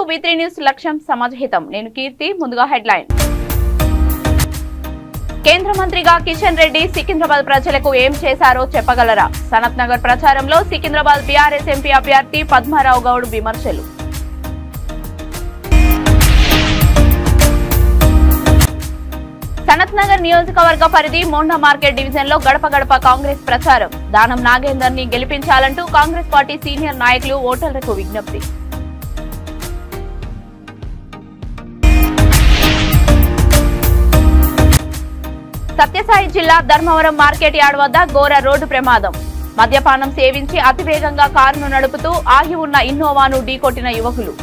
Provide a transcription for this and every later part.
వి3 news లక్ష్యం సమాజహితం. నేను కీర్తి. ముందుగా హెడ్లైన్. కేంద్ర మంత్రిగా కిషన్ రెడ్డి సికింద్రాబాద్ ప్రజలకు ఏం చేశారో చెప్పగలరా? సనత్ నగర్ ప్రచారంలో సికింద్రాబాద్ బీఆర్ఎస్ ఎంపీ అభ్యర్థి పద్మారావు గౌడ్ విమర్శలు. సనత్ నగర్ నియోజకవర్గ పరిధి మోండా మార్కెట్ డివిజన్ లో గడప గడప కాంగ్రెస్ ప్రచారం. దానం నాగేందర్ ని గెలిపించాలంటూ కాంగ్రెస్ పార్టీ సీనియర్ నాయకులు ఓటర్లకు విజ్ఞప్తి. సత్యసాయి జిల్లా ధర్మవరం మార్కెట్ యార్డ్ వద్ద ఘోర రోడ్డు ప్రమాదం. మద్యపానం సేవించి అతివేగంగా కారును నడుపుతూ ఆగి ఉన్న ఇన్నోవాను ఢీకొట్టిన యువకులు.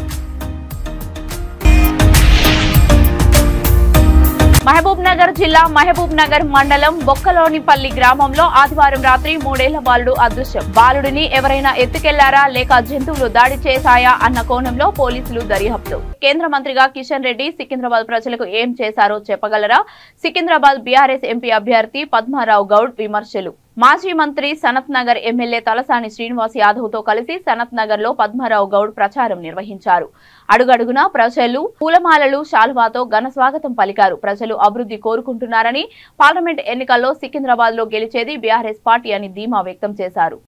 మహబూబ్ నగర్ జిల్లా మహబూబ్ నగర్ మండలం బొక్కలోనిపల్లి గ్రామంలో ఆదివారం రాత్రి 3 ఏళ్ల బాలుడు అదృశ్యం. బాలుడిని ఎవరైనా ఎత్తుకెళ్లారా లేక జంతువులు దాడి చేశాయా అన్న కోణంలో పోలీసులు దర్యాప్తు. కేంద్ర మంత్రిగా కిషన్ రెడ్డి సికింద్రాబాద్ ప్రజలకు ఏం చేశారో చెప్పగలరా? సికింద్రాబాద్ బీఆర్ఎస్ ఎంపీ అభ్యర్థి పద్మారావు గౌడ్ విమర్శలు. మాజీ మంత్రి సనత్ నగర్ ఎమ్మెల్యే తలసాని శ్రీనివాస్ యాదవ్ తో కలిసి సనత్ నగర్ లో పద్మారావు గౌడ్ ప్రచారం నిర్వహించారు. అడుగడుగునా ప్రజలు పూలమాలలు శాలువాతో ఘన స్వాగతం పలికారు. ప్రజలు అభివృద్ధి కోరుకుంటున్నారని, పార్లమెంట్ ఎన్నికల్లో సికింద్రాబాద్ లో గెలిచేది బీఆర్ఎస్ పార్టీ అని ధీమా వ్యక్తం చేశారు.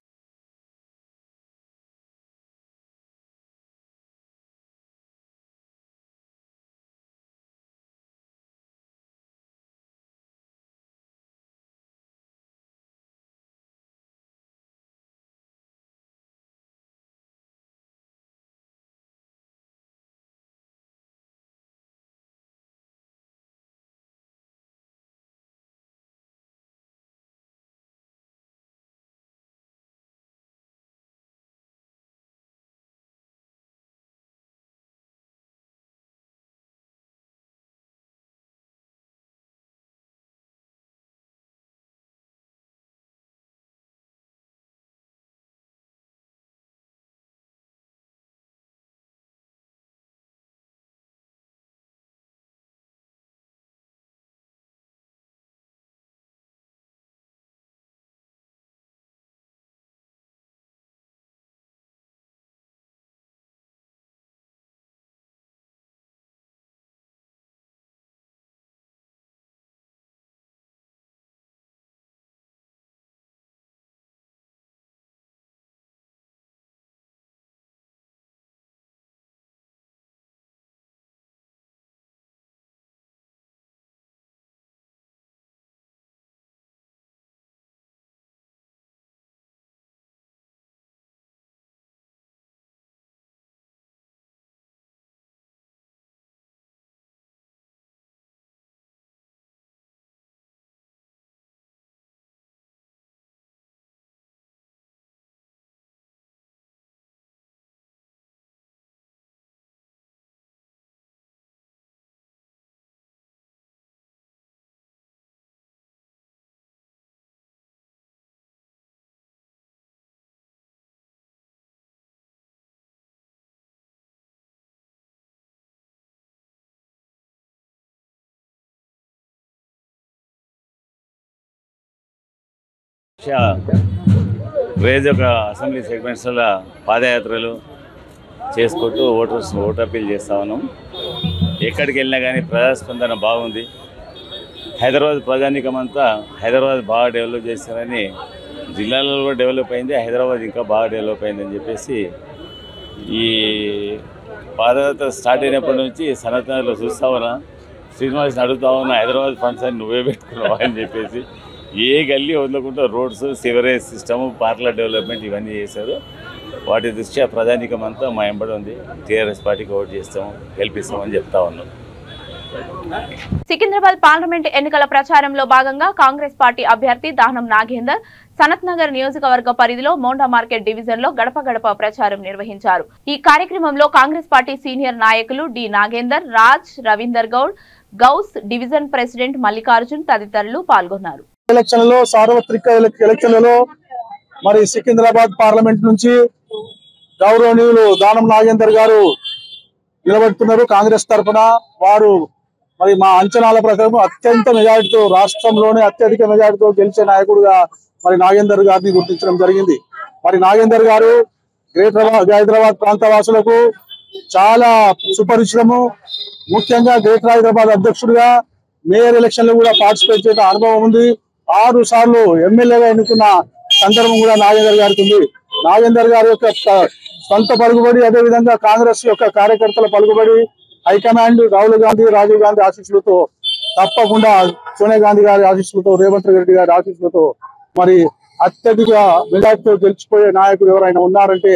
రేజ్ ఒక అసెంబ్లీ సెగ్మెంట్స్లో పాదయాత్రలు చేసుకుంటూ ఓటు అప్పీల్ చేస్తూ ఉన్నాం. ఎక్కడికి వెళ్ళినా కానీ ప్రజాస్పందన బాగుంది. హైదరాబాద్ ప్రజానీకం అంతా హైదరాబాద్ బాగా డెవలప్ చేస్తారని, జిల్లాలలో కూడా డెవలప్ అయింది, హైదరాబాద్ ఇంకా బాగా డెవలప్ అయిందని చెప్పేసి ఈ పాదయాత్ర స్టార్ట్ అయినప్పటి నుంచి సనత్ నగర్లో చూస్తా ఉన్నా. శ్రీనివాస్ని అడుగుతా ఉన్నా, హైదరాబాద్ ఫండ్స్ అని నువ్వే పెట్టుకున్నావా అని చెప్పేసి. ఏ గల్లీ వదలకుండా రోడ్స్, సివరేజ్ సిస్టము, పార్కుల డెవలప్మెంట్ ఇవన్నీ చేశారు. వాటి దృష్ట్యా ప్రజానీకం అంతా మా వెంబడి ఉంది. టీఆర్ఎస్ పార్టీకి ఓటు చేస్తాము, గెలిపిస్తామని చెప్తా ఉన్నాం. సికింద్రాబాద్ పార్లమెంట్ ఎన్నికల ప్రచారంలో భాగంగా కాంగ్రెస్ పార్టీ అభ్యర్థి దానం నాగేందర్ సనత్ నగర్ నియోజకవర్గ పరిధిలో మోండా మార్కెట్ డివిజన్ లో గడప గడప ప్రచారం నిర్వహించారు. ఈ కార్యక్రమంలో కాంగ్రెస్ పార్టీ సీనియర్ నాయకులు D Nagender, Raj, Ravinder Goud, Ghouse, division president Mallikarjun తదితరులు పాల్గొన్నారు. ఎలక్షన్లలో సార్వత్రిక ఎలక్షన్లలో మరి సికింద్రాబాద్ పార్లమెంట్ నుంచి గౌరవనీయులు దానం నాగేందర్ గారు నిలబడుతున్నారు. కాంగ్రెస్ తరఫున వారు మరి మా అంచనాల ప్రకారం అత్యంత మెజారిటీతో, రాష్ట్రంలోనే అత్యధిక మెజారిటీతో గెలిచే నాయకుడుగా మరి నాగేందర్ గారిని గుర్తించడం జరిగింది. మరి నాగేందర్ గారు గ్రేటర్ హైదరాబాద్ ప్రాంత వాసులకు చాలా సుపరిచితము. ముఖ్యంగా గ్రేటర్ హైదరాబాద్ అధ్యక్షుడిగా మేయర్ ఎలక్షన్ లో కూడా పార్టిసిపేట్ చేసిన అనుభవం ఉంది. 6 సార్లు ఎమ్మెల్యేగా ఎన్నుకున్న సందర్భం కూడా నాగేందర్ గారికి ఉంది. నాగేందర్ గారి యొక్క సొంత పలుకుబడి, అదేవిధంగా కాంగ్రెస్ యొక్క కార్యకర్తల పలుకుబడి, హైకమాండ్ రాహుల్ గాంధీ, రాజీవ్ గాంధీ ఆశీస్సులతో, తప్పకుండా సోనియా గాంధీ గారి ఆశీస్సులతో, రేవంత్ రెడ్డి గారి ఆశీస్సులతో మరి అత్యధిక మెజార్టీతో గెలిచిపోయే నాయకుడు ఎవరైనా ఉన్నారంటే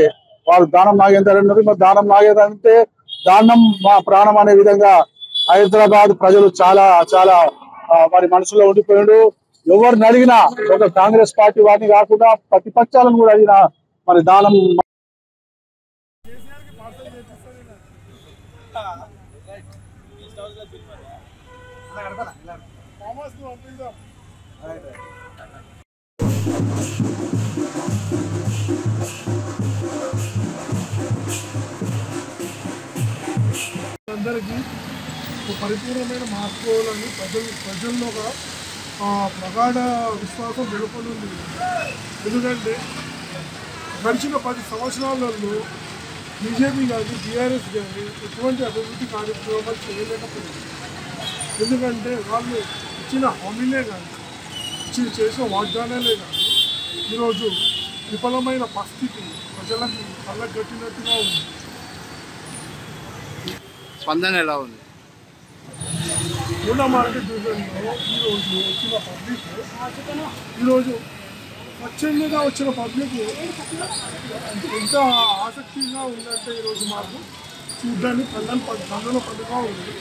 వాళ్ళు దానం నాగేందర్ అన్నారు. మరి దానం నాగేందర్ అంటే దానం మా ప్రాణం అనే విధంగా హైదరాబాద్ ప్రజలు చాలా చాలా మరి మనసులో ఉండిపోయాడు. ఎవరిని అడిగినా, ఒక కాంగ్రెస్ పార్టీ వారిని కాకుండా ప్రతిపక్షాలను కూడా అడిగినా మరి దానం అందరికీ పరిపూర్ణమైన మార్పులని ప్రజల్లో ఒక ప్రగాఢ విశ్వాసం నెలకొంది. ఎందుకంటే గడిచిన 10 సంవత్సరాలలో బీజేపీ కానీ టీఆర్ఎస్ కానీ ఎటువంటి అభివృద్ధి కార్యక్రమాలు చేయలేకపోయింది. ఎందుకంటే వాళ్ళు ఇచ్చిన హామీలే కానీ చేసిన వాగ్దానాలే కానీ ఈరోజు విఫలమైన పరిస్థితి ప్రజలకు కళ్ళగట్టినట్టుగా ఉంది. స్పందన ఎలా ఉంది? మూడా మార్కెట్ డివిజన్లో ఈరోజు వచ్చిన పబ్లిక్, ఈరోజు స్వచ్ఛందంగా వచ్చిన పబ్లిక్ ఎంత ఆసక్తిగా ఉందంటే ఈరోజు మాకు చూడ్డానికి పండుగ పండుగ ఉంది.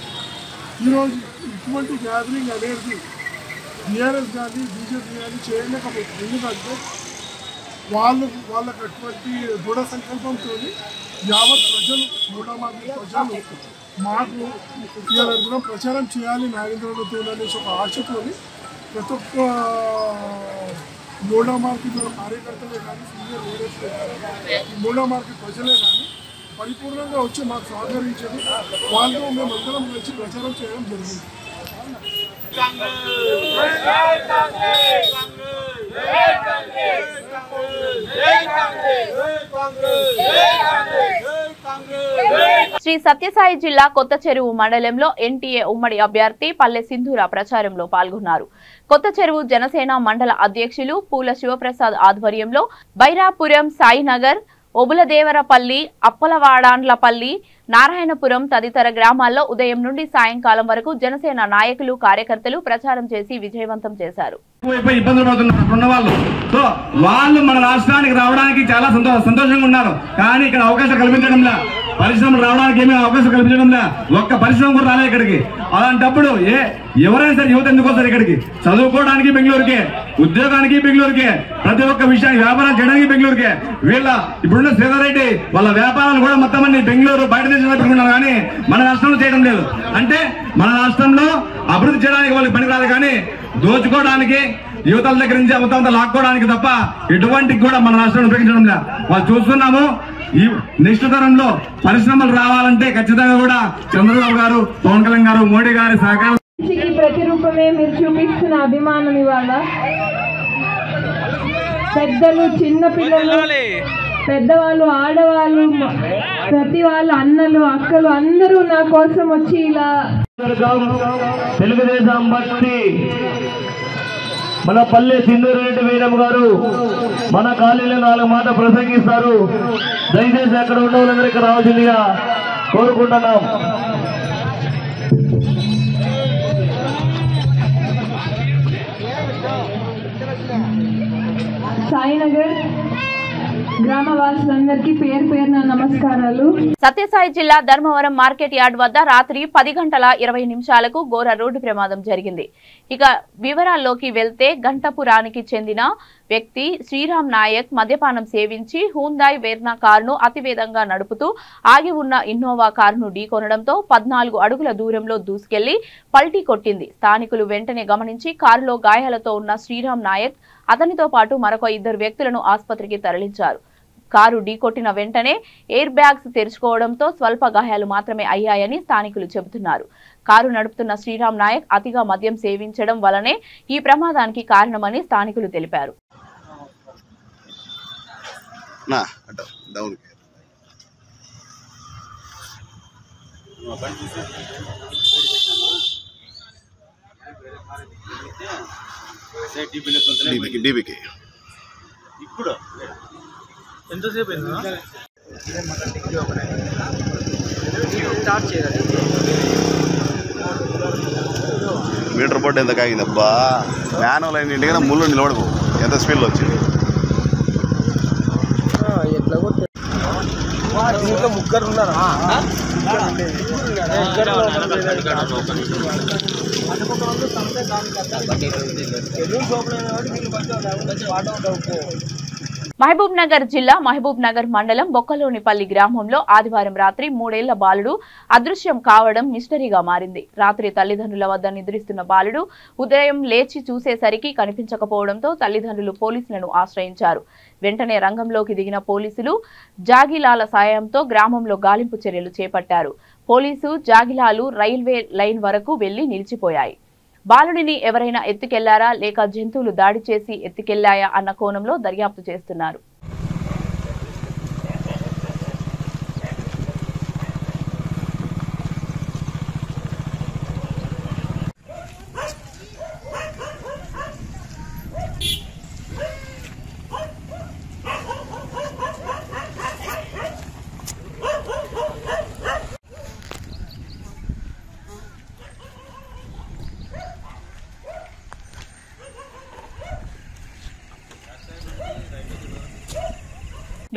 ఈరోజు ఇటువంటి గ్యాదరింగ్ అనేది టీఆర్ఎస్ కానీ బీజేపీ కానీ చేయలేకపోతుంది. ఎందుకంటే వాళ్ళకు అటువంటి దృఢ సంకల్పంతో యావత్ ప్రజలు, మూడా మార్కెట్ ప్రజలు మాకు ఇవాళ ప్రచారం చేయాలి నాగేంద్రతో అనేసి ఒక ఆశతోని ప్రతి ఒక్క మూడా మార్కెట్ కార్యకర్తలే కానీ, సీనియర్ లీడర్స్ కానీ, మూడా మార్కెట్ ప్రజలే కానీ పరిపూర్ణంగా వచ్చి మాకు సహకరించేది. వాళ్ళతో మేమందరం కలిసి ప్రచారం చేయడం జరిగింది. శ్రీ సత్యసాయి జిల్లా కొత్త చెరువు మండలంలో ఎన్టీఏ ఉమ్మడి అభ్యర్థి పల్లె సింధూర ప్రచారంలో పాల్గొన్నారు. కొత్త చెరువు జనసేన మండల అధ్యక్షులు పూల శివప్రసాద్ ఆధ్వర్యంలో బైరాపురం, సాయినగర్, ఒబులదేవరపల్లి, అప్పలవాడాండ్లపల్లి, నారాయణపురం తదితర గ్రామాల్లో ఉదయం నుండి సాయంకాలం వరకు జనసేన నాయకులు, కార్యకర్తలు ప్రచారం చేసి విజయవంతం చేశారు. ఇబ్బందులు పడుతున్న వాళ్ళు మన రాష్ట్రానికి రావడానికి చాలా సంతోషంగా ఉన్నారు. కానీ ఇక్కడ అవకాశం కల్పించడంలా, పరిశ్రమలు రావడానికి ఏమీ అవకాశం కల్పించడంలా, ఒక్క పరిశ్రమ కూడా రాలేదు ఇక్కడికి. అలాంటప్పుడు ఎవరైనా సరే యువత ఎందుకు వస్తారు ఇక్కడికి? చదువుకోవడానికి బెంగళూరుకే, ఉద్యోగానికి బెంగళూరుకే, ప్రతి ఒక్క విషయానికి వ్యాపారం చేయడానికి బెంగళూరుకే. ఇప్పుడున్న శ్రీధర్రెడ్డి వాళ్ళ వ్యాపారాలు కూడా మొత్తం అన్ని బెంగళూరు, బయట దేశంలో పెట్టుకున్నారు. కానీ మన రాష్ట్రంలో చేయడం లేదు. అంటే మన రాష్ట్రంలో అభివృద్ధి చేయడానికి వాళ్ళకి పనికిరాదు, కానీ దోచుకోవడానికి, యువతల దగ్గర నుంచి మొత్తం లాక్కోవడానికి తప్ప ఎటువంటి కూడా మన రాష్ట్రాన్ని ఉపయోగించడం లేదు. వాళ్ళు చూస్తున్నాము. ఈ నెక్స్ట్ తరంలో పరిశ్రమలు రావాలంటే ఖచ్చితంగా కూడా చంద్రబాబు గారు, పవన్ కళ్యాణ్ గారు, మోడీ గారి సహకారం. ప్రతిరూపమే మీరు చూపిస్తున్న అభిమానం. ఇవాళ పెద్దలు, చిన్న పిల్లలు, పెద్దవాళ్ళు, ఆడవాళ్ళు, ప్రతి వాళ్ళు, అన్నలు, అక్కలు అందరూ నా కోసం వచ్చి ఇలా తెలుగుదేశం భక్తి మన పల్లె సింధూరెడ్డి మేడం గారు మన కాలనీలో 4 మాటలు ప్రసంగిస్తారు. దయచేసి అక్కడ ఉన్న వాళ్ళందరికీ రావాల్సిందిగా కోరుకుంటున్నాం. సాయినగర్ గ్రామవాసులందరికీ పేరు పేరున నమస్కారాలు. సత్యసాయి జిల్లా ధర్మవరం మార్కెట్ యార్డ్ వద్ద రాత్రి 10:20 ఘోర రోడ్డు ప్రమాదం జరిగింది. ఇక వివరాల్లోకి వెళ్తే గంటపురానికి చెందిన వ్యక్తి శ్రీరామ్ నాయక్ మద్యపానం సేవించి హూందాయ్ వెర్నా కారును అతివేగంగా నడుపుతూ ఆగి ఉన్న ఇన్నోవా కారును ఢీకొనడంతో 14 అడుగుల దూరంలో దూసుకెళ్లి పల్టీ కొట్టింది. స్థానికులు వెంటనే గమనించి కారులో గాయాలతో ఉన్న శ్రీరామ్ నాయక్, అతనితో పాటు మరొక 2 వ్యక్తులను ఆసుపత్రికి తరలించారు. కారు ఢీకొట్టిన వెంటనే ఎయిర్ బ్యాగ్స్ తెరుచుకోవడంతో స్వల్ప గాయాలు మాత్రమే అయ్యాయని స్థానికులు చెబుతున్నారు. కారు నడుపుతున్న శ్రీరామ్ నాయక్ అతిగా మద్యం సేవించడం వల్లనే ఈ ప్రమాదానికి కారణమని స్థానికులు తెలిపారు. డీబీకి ఇప్పుడు ఎంతసేపు స్టార్ట్ చేయాలి. మీటర్ బోర్డు ఎంత కాగిందబ్బా, మ్యానువల్ అయిన ఇంటికైనా ముళ్ళు నిలబడుకో, ఎంత స్పీడ్లో వచ్చింది. ఇంకా ముగ్గురు ఉన్నారు. మహబూబ్ నగర్ జిల్లా మహబూబ్ నగర్ మండలం బొక్కలోనిపల్లి గ్రామంలో ఆదివారం రాత్రి 3 ఏళ్ల బాలుడు అదృశ్యం కావడం మిస్టరీగా మారింది. రాత్రి తల్లిదండ్రుల వద్ద నిద్రిస్తున్న బాలుడు ఉదయం లేచి చూసేసరికి కనిపించకపోవడంతో తల్లిదండ్రులు పోలీసులను ఆశ్రయించారు. వెంటనే రంగంలోకి దిగిన పోలీసులు జాగిలాల సాయంతో గ్రామంలో గాలింపు చర్యలు చేపట్టారు. పోలీసు జాగిలాలు రైల్వే లైన్ వరకు వెళ్లి నిలిచిపోయాయి. బాలుడిని ఎవరైనా ఎత్తుకెళ్లారా లేక జంతువులు దాడి చేసి ఎత్తుకెళ్లాయా అన్న కోణంలో దర్యాప్తు చేస్తున్నారు.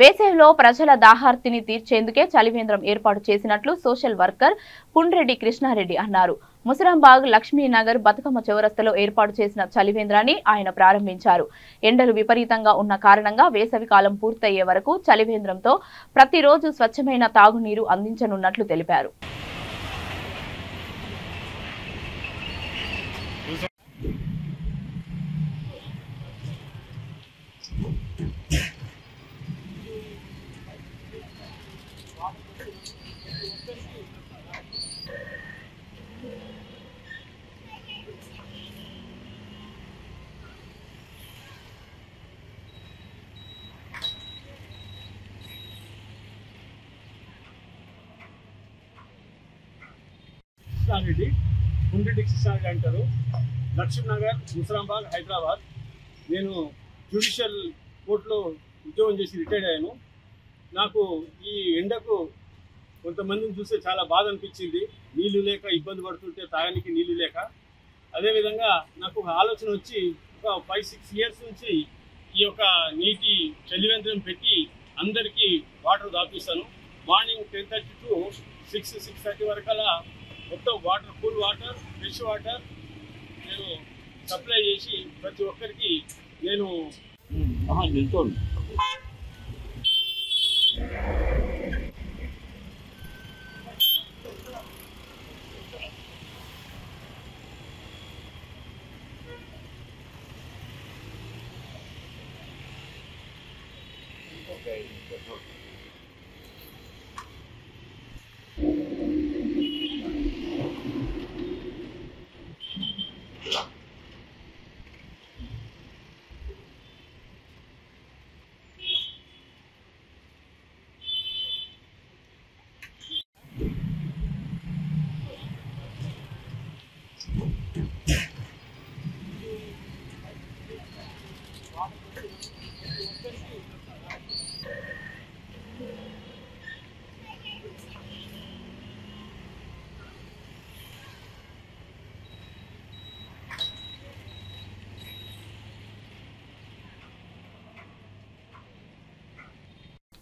వేసవిలో ప్రజల దాహార్తిని తీర్చేందుకే చలివేంద్రం ఏర్పాటు చేసినట్లు సోషల్ వర్కర్ పుండ్రెడ్డి కృష్ణారెడ్డి అన్నారు. ముసరాంబాగ్ లక్ష్మీనగర్ బతుకమ్మ చౌరస్తలో ఏర్పాటు చేసిన చలివేంద్రాన్ని ఆయన ప్రారంభించారు. ఎండలు విపరీతంగా ఉన్న కారణంగా వేసవి కాలం పూర్తయ్యే వరకు చలివేంద్రంతో ప్రతిరోజు స్వచ్ఛమైన తాగునీరు అందించనున్నట్లు తెలిపారు. కృష్ణారెడ్డి, పుండ్రెడ్డి కృష్ణారెడ్డి అంటారు. లక్ష్మీనగర్, ముసరాంబాగ్, హైదరాబాద్. నేను జ్యుడిషియల్ కోర్టులో ఉద్యోగం చేసి రిటైర్డ్ అయ్యాను. నాకు ఈ ఎండకు కొంతమందిని చూస్తే చాలా బాధ అనిపించింది. నీళ్లు లేక ఇబ్బంది పడుతుంటే తాగడానికి నీళ్లు లేక. అదేవిధంగా నాకు ఒక ఆలోచన వచ్చి ఒక 5-6 ఇయర్స్ నుంచి ఈ యొక్క నీటి చలివేంద్రం పెట్టి అందరికీ వాటర్ దాపిస్తాను. మార్నింగ్ 10:30 to 6-6:30 వరకల్లా మొత్తం water, cool water, fresh water నేను సప్లై చేసి ప్రతి ఒక్కరికి నేను నిల్చోను.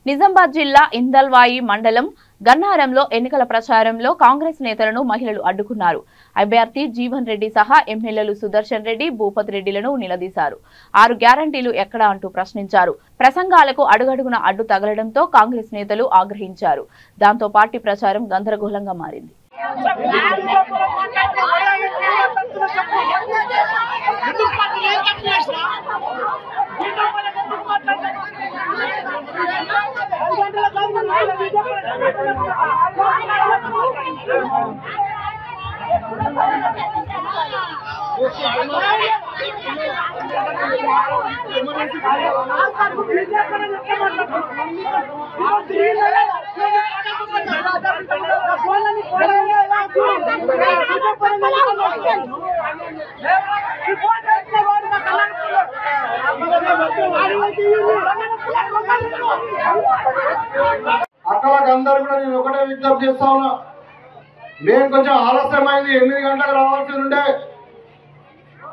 నిజామాబాద్ జిల్లా ఇందల్వాయి మండలం గన్నారంలో ఎన్నికల ప్రచారంలో కాంగ్రెస్ నేతలను మహిళలు అడ్డుకున్నారు. అభ్యర్థి జీవన్ రెడ్డి సహా ఎమ్మెల్యేలు సుదర్శన్ రెడ్డి, భూపతి రెడ్డిలను నిలదీశారు. 6 గ్యారంటీలు ఎక్కడా అంటూ ప్రశ్నించారు. ప్రసంగాలకు అడుగడుగున అడ్డు తగలడంతో కాంగ్రెస్ నేతలు ఆగ్రహించారు. దాంతో పార్టీ ప్రచారం గందరగోళంగా మారింది. Hola, అక్కలందరూ కూడా నేను ఒకటే విజ్ఞప్తి చేస్తా ఉన్నా, మేము కొంచెం ఆలస్యమైంది, 8 గంటలకు రావాల్సి ఉండే,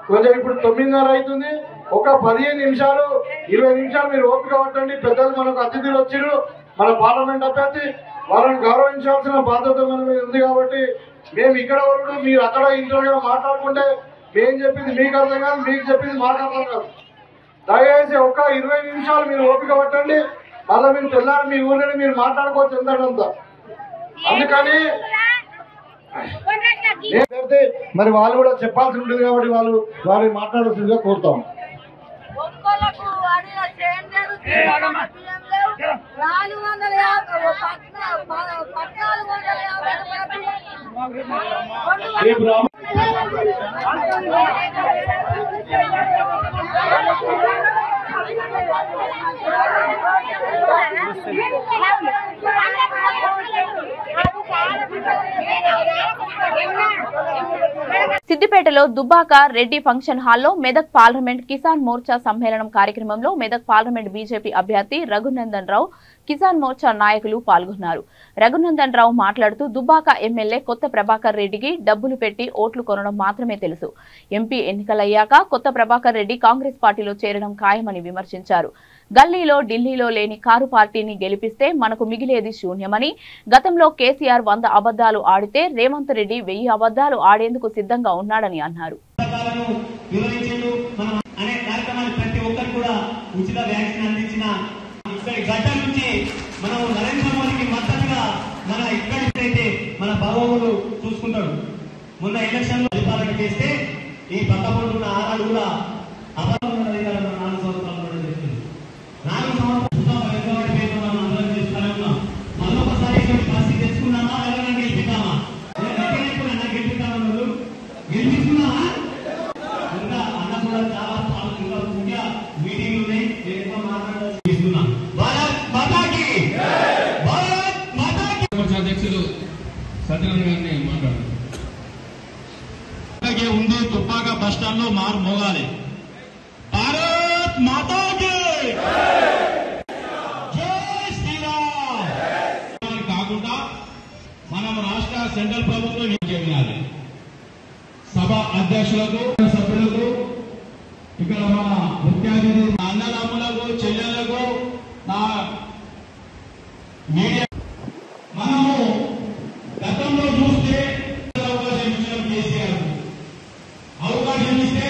కొంచెం ఇప్పుడు 9:30 అవుతుంది. ఒక 15 నిమిషాలు 20 నిమిషాలు మీరు ఓపిక పట్టండి. పెద్దలు మనకు అతిథులు వచ్చిరు, మన పార్లమెంట్ అభ్యర్థి, వాళ్ళని గౌరవించాల్సిన బాధ్యత మన మీద ఉంది. కాబట్టి మేము ఇక్కడ వరకు మీరు అక్కడ ఇంట్లో మాట్లాడుకుంటే మేము చెప్పింది మీకు అర్థం కాదు, మీకు చెప్పింది మాకు అర్థం కాదు. దయచేసి ఒక 20 నిమిషాలు మీరు ఓపిక పట్టండి. మళ్ళీ మీరు తెల్లారి మీ ఊరిని మీరు మాట్లాడుకోవచ్చు ఎంతంతా. అందుకని మరి వాళ్ళు కూడా చెప్పాల్సి ఉంటుంది కాబట్టి వారిని మాట్లాడాల్సిందిగా కోరుతాం. సిద్దిపేటలో దుబ్బాక రెడ్డి ఫంక్షన్ హాల్లో మెదక్ పార్లమెంట్ కిసాన్ మోర్చా సమ్మేళనం కార్యక్రమంలో మెదక్ పార్లమెంట్ బీజేపీ అభ్యర్థి రఘునందన్ రావు, కిసాన్ మోర్చా నాయకులు పాల్గొన్నారు. రఘునందన్ రావు మాట్లాడుతూ దుబ్బాక ఎమ్మెల్యే కొత్త ప్రభాకర్ రెడ్డికి డబ్బులు పెట్టి ఓట్లు కొనడం మాత్రమే తెలుసు. ఎంపీ ఎన్నికలయ్యాక కొత్త ప్రభాకర్ రెడ్డి కాంగ్రెస్ పార్టీలో చేరడం ఖాయమని విమర్శించారు. గల్లీలో ఢిల్లీలో లేని కారు పార్టీని గెలిపిస్తే మనకు మిగిలేది శూన్యమని, గతంలో కేసీఆర్ 100 అబద్దాలు ఆడితే రేవంత్ రెడ్డి 1000 అబద్దాలు ఆడేందుకు సిద్ధంగా ఉన్నాడని అన్నారు. మొన్న ఎలక్షన్ లో పరిపాలన చేస్తే ఈ పక్కపొండు ఉన్న ఆరాలు కూడా అధ్యక్షులు సత్యనారాయణ గారిని మాట్లాడారు. ఉంది తుప్పాక బస్ స్టాండ్ లో మారు మోగాలి. భారత్ మాతా కి జై శ్రీరామ్ కాకుండా మనం రాష్ట్ర సెంట్రల్ ప్రభుత్వం చేయాలి. సభ అధ్యక్షులకు, సభ్యులకు, ఇక్కడ మన ముఖ్య అతిథి అన్నదమ్ములకు, చెల్లెలకు, నా మీడియా, మనము గతంలో చూస్తే అవకాశం ఇస్తే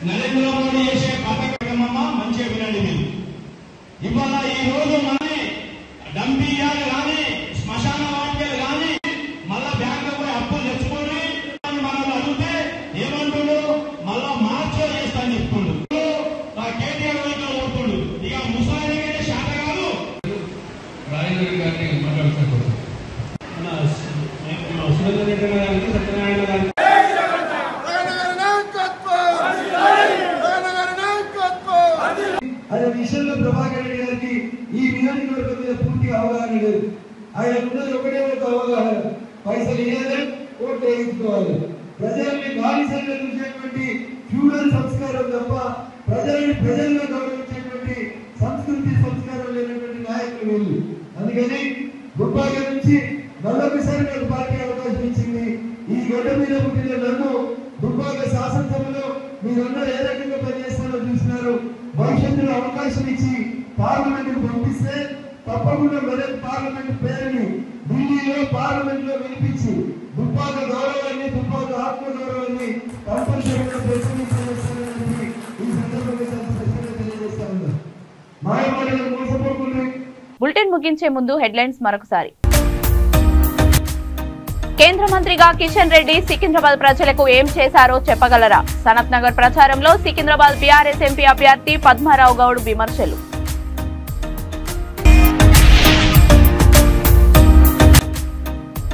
నరేంద్ర మోడీ చేసే పథకమమ్మ మంచిగా వినండి మీరు. ఇవాళ ఈ రోజు మనని డంపింగ్ కానీ శ్మశాన వాటికలు కానీ మళ్ళా బ్యాంకు పోయి అప్పులు తెచ్చుకొని మనం అడిగితే ఏమంటుడు, మళ్ళా మార్చో చేస్తాను చెప్తుండు. కేటీఆర్ వైపు ఓడుతుండు. ఇక ముసలి శాఖ కాదు. రాజేంద్ర గారిని మాట్లాడుతున్నారు. సురేంద్ర రెడ్డి గారికి, సత్యనారాయణ గారికి అదే విషయంలో ప్రభాకర్ రెడ్డి గారికి ఈ నియోజకవర్గం మీద పూర్తి అవగాహన లేదు. ఆయన ఉన్నది ఒకటే ఒక అవగాహన, పైసలు ఇవ్వాలి, ఓట్లు వేయించుకోవాలి. ప్రజల్ని బానిసంగా చూసేటువంటి ఫ్యూడల్ సంస్కారం తప్ప ప్రజల్లో గౌరవించేటువంటి సంస్కృతి సంస్కారం లేనటువంటి నాయకులు వీళ్ళు. అందుకని దుబ్బాక నుంచి మరొకసారి నాకు పార్టీ అవకాశం ఇచ్చింది. ఈ గడ్డ మీద పుట్టిన నన్ను దుబ్బాక శాసనసభలో మీరందరూ ఏ రకంగా పనిచేస్తారో చూసినారు. భవిష్యత్తులో అవకాశం ఇచ్చి పార్లమెంట్ పంపిస్తే తప్పకుండా మెదక్ పార్లమెంట్ పేరుని ఢిల్లీలో పార్లమెంట్ లో వినిపించి దుబ్బాక గౌరవాన్ని, దుబ్బాక ఆత్మ గౌరవాన్ని తప్పనిసరిగా ప్రతినిధిస్తానని ఈ సందర్భంగా తెలియజేస్తా ఉన్నారు. మాయమాటలు మోసపోకుండా. బులెటిన్ ముగించే ముందు హెడ్లైన్స్ మరొకసారి. కేంద్ర మంత్రిగా కిషన్ రెడ్డి సికింద్రాబాద్ ప్రజలకు ఏం చేశారో చెప్పగలరా? సనత్ నగర్ ప్రచారంలో సికింద్రాబాద్ బీఆర్ఎస్ ఎంపీ అభ్యర్థి పద్మారావు గౌడ్ విమర్శలు.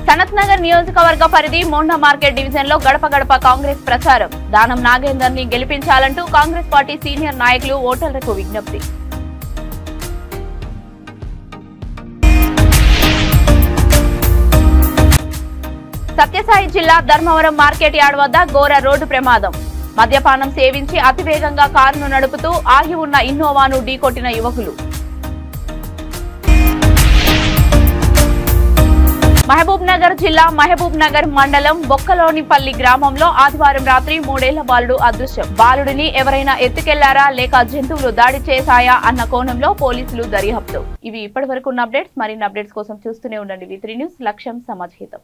సనత్ నగర్ నియోజకవర్గ పరిధి మోండా మార్కెట్ డివిజన్ లో గడప గడప కాంగ్రెస్ ప్రచారం. దానం నాగేందర్ ని గెలిపించాలంటూ కాంగ్రెస్ పార్టీ సీనియర్ నాయకులు ఓటర్లకు విజ్ఞప్తి. సత్యసాయి జిల్లా ధర్మవరం మార్కెట్ యార్డ్ వద్ద ఘోర రోడ్డు ప్రమాదం. మద్యపానం సేవించి అతివేగంగా కారును నడుపుతూ ఆగి ఉన్న ఇన్నోవాను ఢీకొట్టిన యువకులు. మహబూబ్ నగర్ జిల్లా మహబూబ్ నగర్ మండలం బొక్కలోనిపల్లి గ్రామంలో ఆదివారం రాత్రి 3 ఏళ్ల బాలుడు అదృశ్యం. బాలుడిని ఎవరైనా ఎత్తుకెళ్లారా లేక జంతువులు దాడి చేశాయా అన్న కోణంలో పోలీసులు దర్యాప్తు. ఇవి ఇప్పటివరకు ఉన్న అప్డేట్స్. మరిన్ని అప్డేట్స్ కోసం చూస్తూనే ఉండండి V3 న్యూస్. లక్ష్యం సమాజ్ హితం.